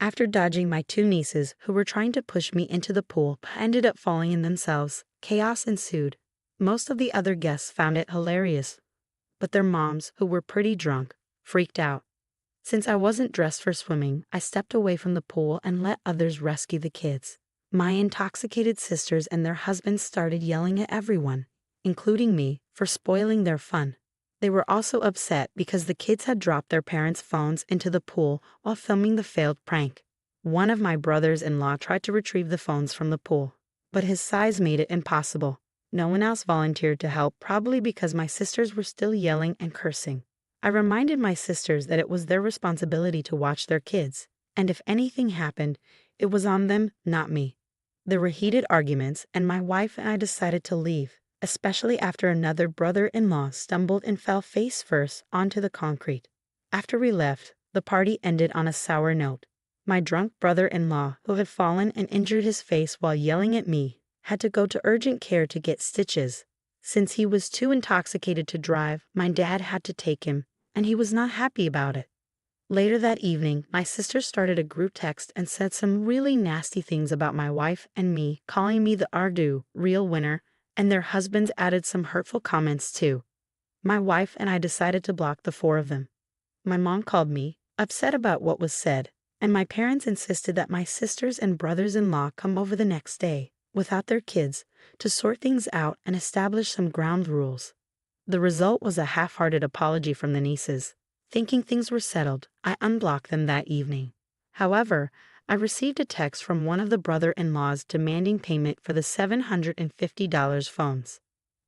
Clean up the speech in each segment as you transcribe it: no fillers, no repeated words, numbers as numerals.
After dodging my two nieces who were trying to push me into the pool but ended up falling in themselves, chaos ensued. Most of the other guests found it hilarious, but their moms, who were pretty drunk, freaked out. Since I wasn't dressed for swimming, I stepped away from the pool and let others rescue the kids. My intoxicated sisters and their husbands started yelling at everyone, including me, for spoiling their fun. They were also upset because the kids had dropped their parents' phones into the pool while filming the failed prank. One of my brothers-in-law tried to retrieve the phones from the pool, but his size made it impossible. No one else volunteered to help, probably because my sisters were still yelling and cursing. I reminded my sisters that it was their responsibility to watch their kids, and if anything happened, it was on them, not me. There were heated arguments, and my wife and I decided to leave, especially after another brother-in-law stumbled and fell face first onto the concrete. After we left, the party ended on a sour note. My drunk brother-in-law, who had fallen and injured his face while yelling at me, had to go to urgent care to get stitches. Since he was too intoxicated to drive, my dad had to take him, and he was not happy about it. Later that evening, my sister started a group text and said some really nasty things about my wife and me, calling me the Ardu, real winner, and their husbands added some hurtful comments too. My wife and I decided to block the four of them. My mom called me, upset about what was said, and my parents insisted that my sisters and brothers-in-law come over the next day, without their kids, to sort things out and establish some ground rules. The result was a half-hearted apology from the nieces. Thinking things were settled, I unblocked them that evening. However, I received a text from one of the brother-in-laws demanding payment for the $750 phones.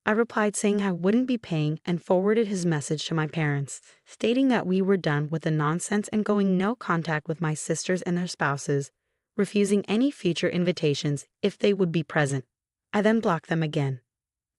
I replied saying I wouldn't be paying and forwarded his message to my parents, stating that we were done with the nonsense and going no contact with my sisters and their spouses, refusing any future invitations if they would be present. I then blocked them again.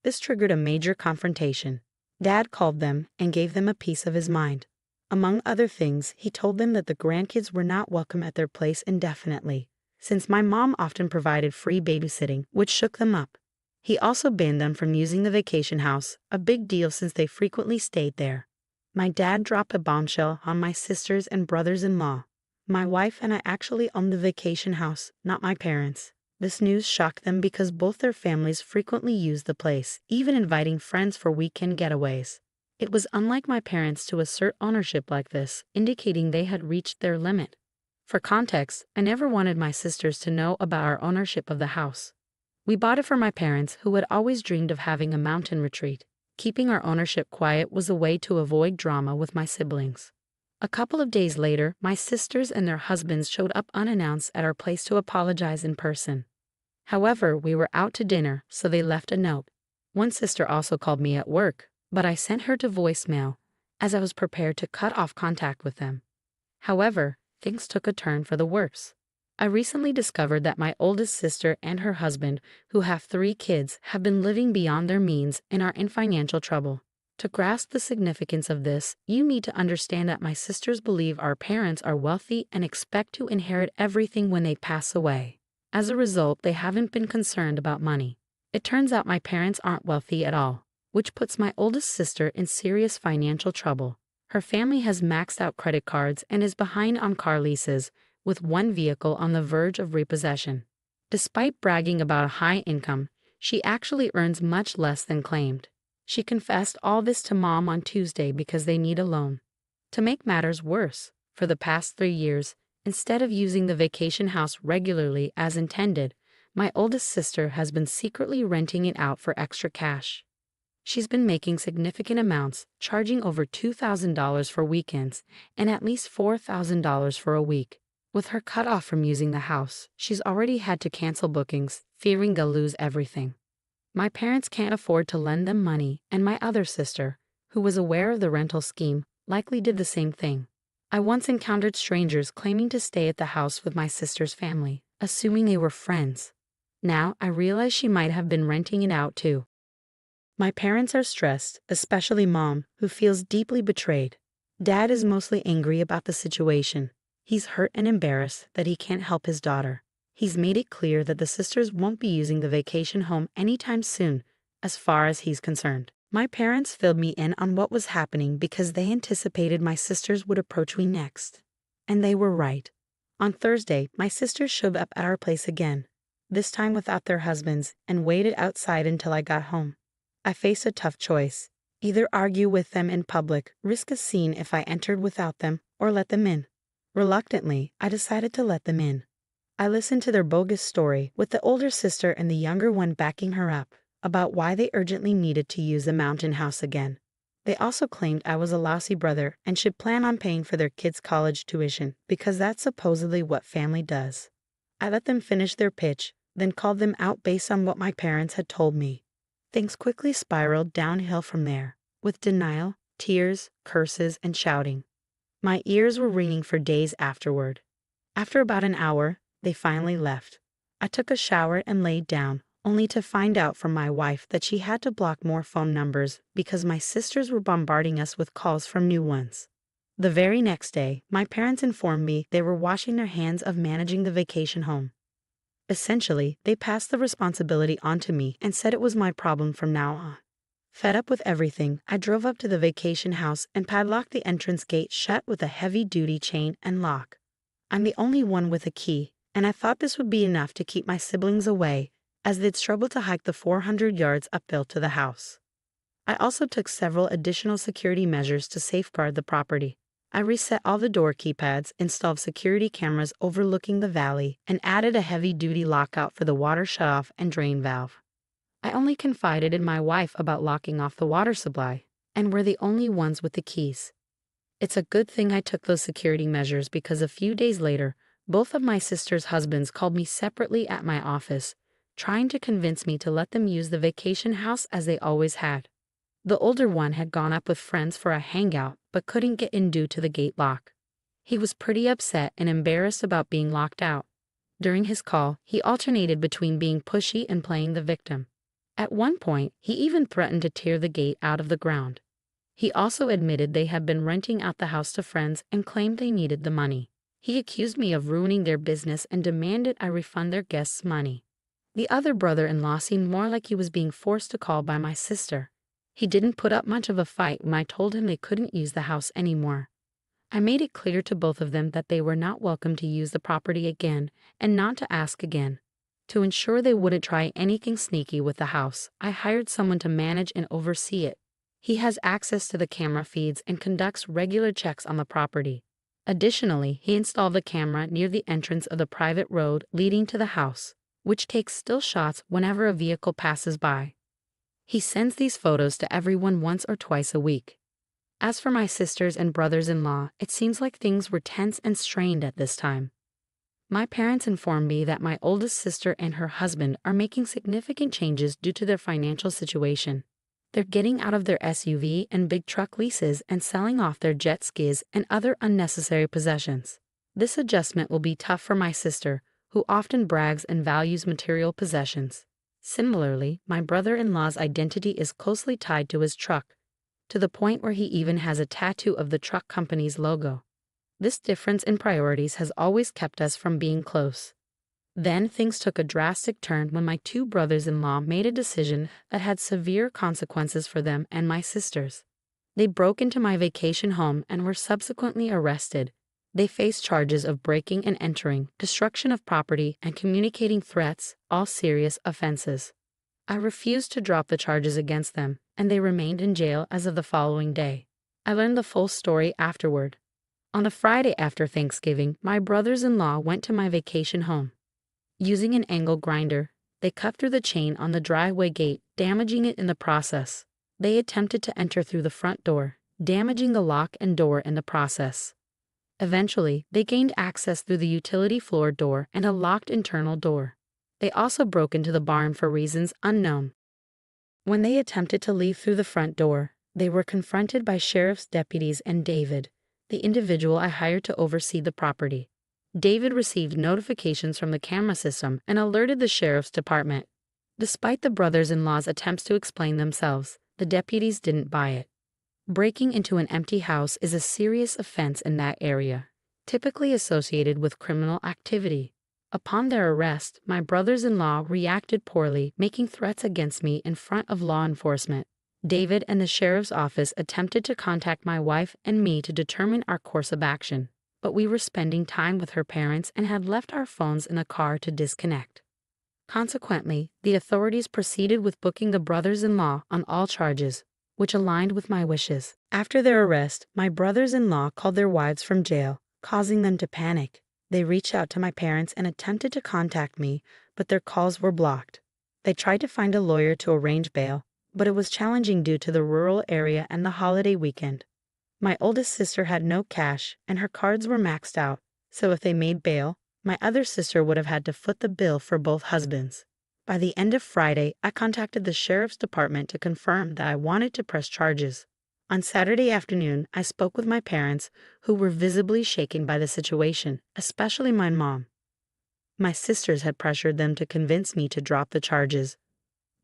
This triggered a major confrontation. Dad called them and gave them a piece of his mind. Among other things, he told them that the grandkids were not welcome at their place indefinitely, since my mom often provided free babysitting, which shook them up. He also banned them from using the vacation house, a big deal since they frequently stayed there. My dad dropped a bombshell on my sisters and brothers-in-law. My wife and I actually owned the vacation house, not my parents. This news shocked them because both their families frequently used the place, even inviting friends for weekend getaways. It was unlike my parents to assert ownership like this, indicating they had reached their limit. For context, I never wanted my sisters to know about our ownership of the house. We bought it for my parents, who had always dreamed of having a mountain retreat. Keeping our ownership quiet was a way to avoid drama with my siblings. A couple of days later, my sisters and their husbands showed up unannounced at our place to apologize in person. However, we were out to dinner, so they left a note. One sister also called me at work, but I sent her to voicemail, as I was prepared to cut off contact with them. However, things took a turn for the worse. I recently discovered that my oldest sister and her husband, who have 3 kids, have been living beyond their means and are in financial trouble. To grasp the significance of this, you need to understand that my sisters believe our parents are wealthy and expect to inherit everything when they pass away. As a result, they haven't been concerned about money. It turns out my parents aren't wealthy at all, which puts my oldest sister in serious financial trouble. Her family has maxed out credit cards and is behind on car leases, with one vehicle on the verge of repossession. Despite bragging about a high income, she actually earns much less than claimed. She confessed all this to Mom on Tuesday because they need a loan. To make matters worse, for the past 3 years, instead of using the vacation house regularly as intended, my oldest sister has been secretly renting it out for extra cash. She's been making significant amounts, charging over $2,000 for weekends and at least $4,000 for a week. With her cut off from using the house, she's already had to cancel bookings, fearing they'll lose everything. My parents can't afford to lend them money, and my other sister, who was aware of the rental scheme, likely did the same thing. I once encountered strangers claiming to stay at the house with my sister's family, assuming they were friends. Now I realize she might have been renting it out too. My parents are stressed, especially Mom, who feels deeply betrayed. Dad is mostly angry about the situation. He's hurt and embarrassed that he can't help his daughter. He's made it clear that the sisters won't be using the vacation home anytime soon, as far as he's concerned. My parents filled me in on what was happening because they anticipated my sisters would approach me next. And they were right. On Thursday, my sisters showed up at our place again, this time without their husbands, and waited outside until I got home. I faced a tough choice. Either argue with them in public, risk a scene if I entered without them, or let them in. Reluctantly, I decided to let them in. I listened to their bogus story, with the older sister and the younger one backing her up, about why they urgently needed to use the mountain house again. They also claimed I was a lousy brother and should plan on paying for their kids' college tuition, because that's supposedly what family does. I let them finish their pitch, then called them out based on what my parents had told me. Things quickly spiraled downhill from there, with denial, tears, curses, and shouting. My ears were ringing for days afterward. After about an hour, they finally left. I took a shower and laid down, only to find out from my wife that she had to block more phone numbers because my sisters were bombarding us with calls from new ones. The very next day, my parents informed me they were washing their hands of managing the vacation home. Essentially, they passed the responsibility onto me and said it was my problem from now on. Fed up with everything, I drove up to the vacation house and padlocked the entrance gate shut with a heavy-duty chain and lock. I'm the only one with a key, and I thought this would be enough to keep my siblings away, as they'd struggle to hike the 400 yards uphill to the house. I also took several additional security measures to safeguard the property. I reset all the door keypads, installed security cameras overlooking the valley, and added a heavy-duty lockout for the water shutoff and drain valve. I only confided in my wife about locking off the water supply, and we're the only ones with the keys. It's a good thing I took those security measures because a few days later, both of my sisters' husbands called me separately at my office, trying to convince me to let them use the vacation house as they always had. The older one had gone up with friends for a hangout, but couldn't get in due to the gate lock. He was pretty upset and embarrassed about being locked out. During his call, he alternated between being pushy and playing the victim. At one point, he even threatened to tear the gate out of the ground. He also admitted they had been renting out the house to friends and claimed they needed the money. He accused me of ruining their business and demanded I refund their guests' money. The other brother-in-law seemed more like he was being forced to call by my sister. He didn't put up much of a fight when I told him they couldn't use the house anymore. I made it clear to both of them that they were not welcome to use the property again and not to ask again. To ensure they wouldn't try anything sneaky with the house, I hired someone to manage and oversee it. He has access to the camera feeds and conducts regular checks on the property. Additionally, he installed a camera near the entrance of the private road leading to the house, which takes still shots whenever a vehicle passes by. He sends these photos to everyone once or twice a week. As for my sisters and brothers-in-law, it seems like things were tense and strained at this time. My parents informed me that my oldest sister and her husband are making significant changes due to their financial situation. They're getting out of their SUV and big truck leases and selling off their jet skis and other unnecessary possessions. This adjustment will be tough for my sister, who often brags and values material possessions. Similarly, my brother-in-law's identity is closely tied to his truck, to the point where he even has a tattoo of the truck company's logo. This difference in priorities has always kept us from being close. Then things took a drastic turn when my two brothers-in-law made a decision that had severe consequences for them and my sisters. They broke into my vacation home and were subsequently arrested. They faced charges of breaking and entering, destruction of property, and communicating threats, all serious offenses. I refused to drop the charges against them, and they remained in jail as of the following day. I learned the full story afterward. On the Friday after Thanksgiving, my brothers-in-law went to my vacation home. Using an angle grinder, they cut through the chain on the driveway gate, damaging it in the process. They attempted to enter through the front door, damaging the lock and door in the process. Eventually, they gained access through the utility floor door and a locked internal door. They also broke into the barn for reasons unknown. When they attempted to leave through the front door, they were confronted by sheriff's deputies and David, the individual I hired to oversee the property. David received notifications from the camera system and alerted the sheriff's department. Despite the brothers-in-law's attempts to explain themselves, the deputies didn't buy it. Breaking into an empty house is a serious offense in that area, typically associated with criminal activity. Upon their arrest, my brothers-in-law reacted poorly, making threats against me in front of law enforcement. David and the sheriff's office attempted to contact my wife and me to determine our course of action. but we were spending time with her parents and had left our phones in the car to disconnect. Consequently, the authorities proceeded with booking the brothers-in-law on all charges, which aligned with my wishes. After their arrest, my brothers-in-law called their wives from jail, causing them to panic. They reached out to my parents and attempted to contact me, but their calls were blocked. They tried to find a lawyer to arrange bail, but it was challenging due to the rural area and the holiday weekend. My oldest sister had no cash, and her cards were maxed out, so if they made bail, my other sister would have had to foot the bill for both husbands. By the end of Friday, I contacted the sheriff's department to confirm that I wanted to press charges. On Saturday afternoon, I spoke with my parents, who were visibly shaken by the situation, especially my mom. My sisters had pressured them to convince me to drop the charges,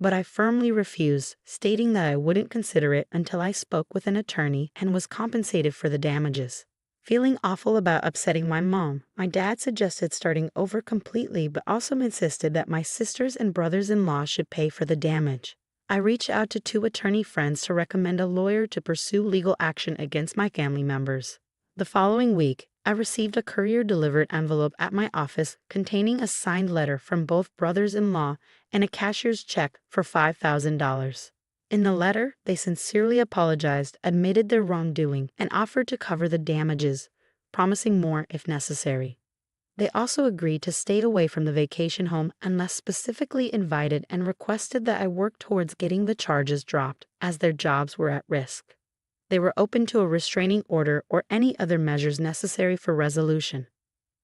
but I firmly refused, stating that I wouldn't consider it until I spoke with an attorney and was compensated for the damages. Feeling awful about upsetting my mom, my dad suggested starting over completely but also insisted that my sisters and brothers-in-law should pay for the damage. I reached out to 2 attorney friends to recommend a lawyer to pursue legal action against my family members. The following week, I received a courier-delivered envelope at my office containing a signed letter from both brothers-in-law and a cashier's check for $5,000. In the letter, they sincerely apologized, admitted their wrongdoing, and offered to cover the damages, promising more if necessary. They also agreed to stay away from the vacation home unless specifically invited and requested that I work towards getting the charges dropped, as their jobs were at risk. They were open to a restraining order or any other measures necessary for resolution.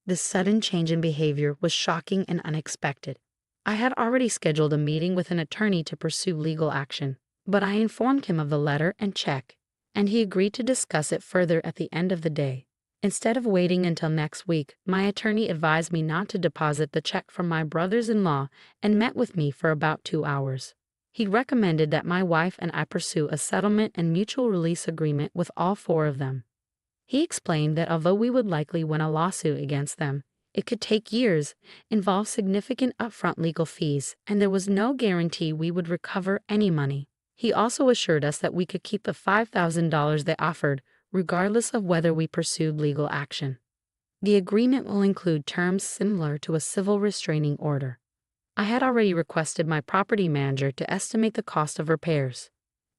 This sudden change in behavior was shocking and unexpected. I had already scheduled a meeting with an attorney to pursue legal action, but I informed him of the letter and check, and he agreed to discuss it further at the end of the day. Instead of waiting until next week, my attorney advised me not to deposit the check from my brothers-in-law and met with me for about 2 hours. He recommended that my wife and I pursue a settlement and mutual release agreement with all 4 of them. He explained that although we would likely win a lawsuit against them, it could take years, involve significant upfront legal fees, and there was no guarantee we would recover any money. He also assured us that we could keep the $5,000 they offered, regardless of whether we pursued legal action. The agreement will include terms similar to a civil restraining order. I had already requested my property manager to estimate the cost of repairs,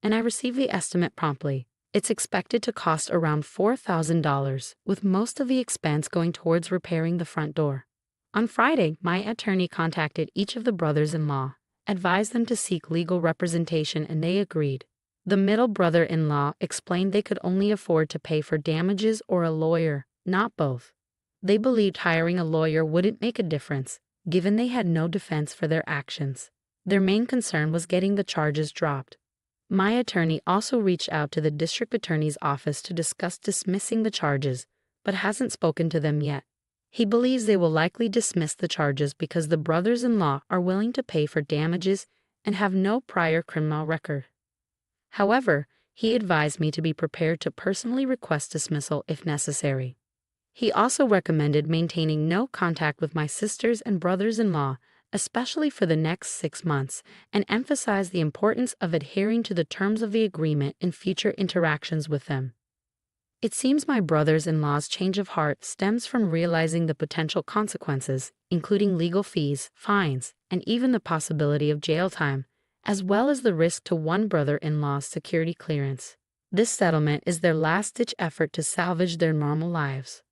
and I received the estimate promptly. It's expected to cost around $4,000, with most of the expense going towards repairing the front door. On Friday, my attorney contacted each of the brothers-in-law, advised them to seek legal representation, and they agreed. The middle brother-in-law explained they could only afford to pay for damages or a lawyer, not both. They believed hiring a lawyer wouldn't make a difference, given they had no defense for their actions. Their main concern was getting the charges dropped. My attorney also reached out to the district attorney's office to discuss dismissing the charges, but hasn't spoken to them yet. He believes they will likely dismiss the charges because the brothers-in-law are willing to pay for damages and have no prior criminal record. However, he advised me to be prepared to personally request dismissal if necessary. He also recommended maintaining no contact with my sisters and brothers-in-law, especially for the next 6 months, and emphasized the importance of adhering to the terms of the agreement in future interactions with them. It seems my brothers-in-law's change of heart stems from realizing the potential consequences, including legal fees, fines, and even the possibility of jail time, as well as the risk to one brother-in-law's security clearance. This settlement is their last-ditch effort to salvage their normal lives.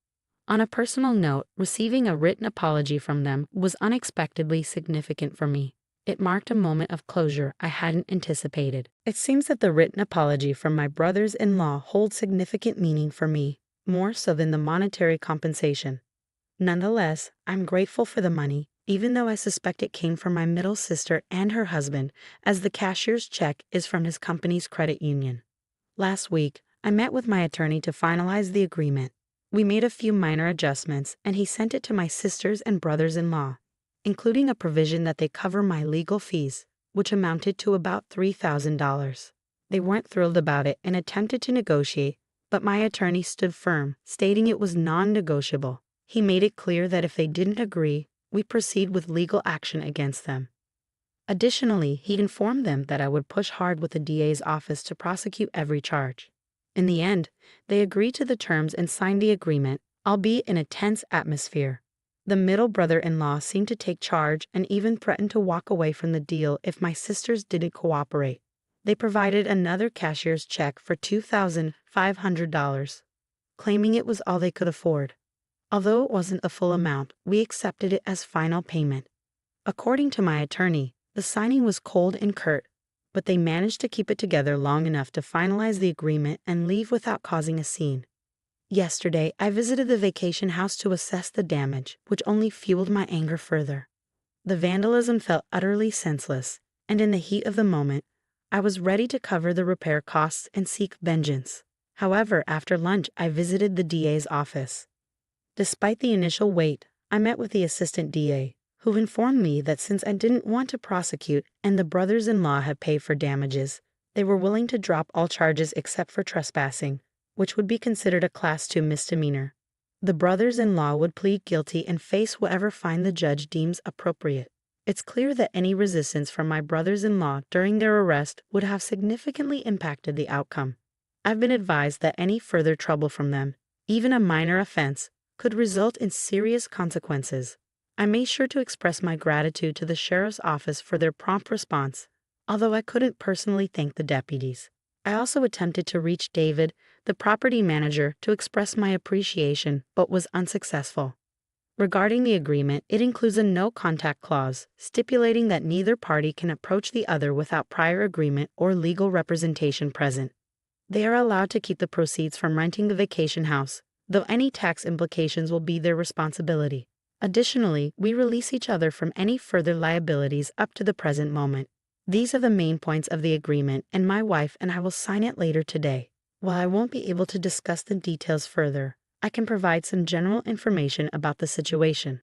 On a personal note, receiving a written apology from them was unexpectedly significant for me. It marked a moment of closure I hadn't anticipated. It seems that the written apology from my brothers-in-law holds significant meaning for me, more so than the monetary compensation. Nonetheless, I'm grateful for the money, even though I suspect it came from my middle sister and her husband, as the cashier's check is from his company's credit union. Last week, I met with my attorney to finalize the agreement. We made a few minor adjustments, and he sent it to my sisters and brothers-in-law, including a provision that they cover my legal fees, which amounted to about $3,000. They weren't thrilled about it and attempted to negotiate, but my attorney stood firm, stating it was non-negotiable. He made it clear that if they didn't agree, we proceed with legal action against them. Additionally, he informed them that I would push hard with the DA's office to prosecute every charge. In the end, they agreed to the terms and signed the agreement, albeit in a tense atmosphere. The middle brother-in-law seemed to take charge and even threatened to walk away from the deal if my sisters didn't cooperate. They provided another cashier's check for $2,500, claiming it was all they could afford. Although it wasn't a full amount, we accepted it as final payment. According to my attorney, the signing was cold and curt, but they managed to keep it together long enough to finalize the agreement and leave without causing a scene. Yesterday, I visited the vacation house to assess the damage, which only fueled my anger further. The vandalism felt utterly senseless, and in the heat of the moment, I was ready to cover the repair costs and seek vengeance. However, after lunch, I visited the DA's office. Despite the initial wait, I met with the assistant DA, who informed me that since I didn't want to prosecute and the brothers-in-law had paid for damages, they were willing to drop all charges except for trespassing, which would be considered a Class 2 misdemeanor. The brothers-in-law would plead guilty and face whatever fine the judge deems appropriate. It's clear that any resistance from my brothers-in-law during their arrest would have significantly impacted the outcome. I've been advised that any further trouble from them, even a minor offense, could result in serious consequences. I made sure to express my gratitude to the sheriff's office for their prompt response, although I couldn't personally thank the deputies. I also attempted to reach David, the property manager, to express my appreciation, but was unsuccessful. Regarding the agreement, it includes a no-contact clause, stipulating that neither party can approach the other without prior agreement or legal representation present. They are allowed to keep the proceeds from renting the vacation house, though any tax implications will be their responsibility. Additionally, we release each other from any further liabilities up to the present moment. These are the main points of the agreement, and my wife and I will sign it later today. While I won't be able to discuss the details further, I can provide some general information about the situation.